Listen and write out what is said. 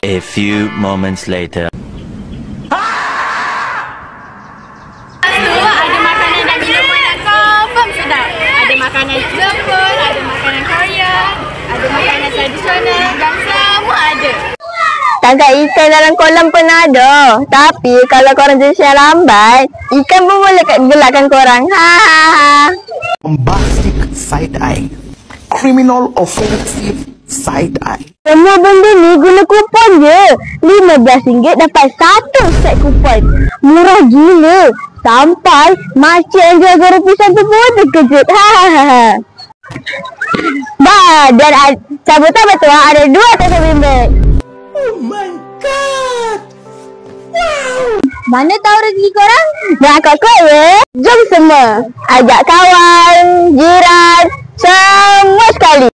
A few moments later. Ada makanan dan minuman yang confirm sedap. Ada makanan Jepun, ada makanan Korea, ada makanan tradisional dan semua ada. Tangkap ikan dalam kolam pun ada. Tapi kalau korang jadi siang lambat, ikan pun boleh gelakkan korang. Ha. Bombastic side-eye. Criminal offensive side-eye. Semua benda ni guna kupon je. RM15 dapat 1 set kupon. Murah gila. Sampai makcik yang jual goreng pisang tu pun terkejut. Ha. Dah, dan cabutan betul ada 2 atas bimbing. Oh my god! Wow! Mana tahu rezeki korang? Nak kuat-kuat ya? Jom semua. Ajak kawan, jiran, semua sekali.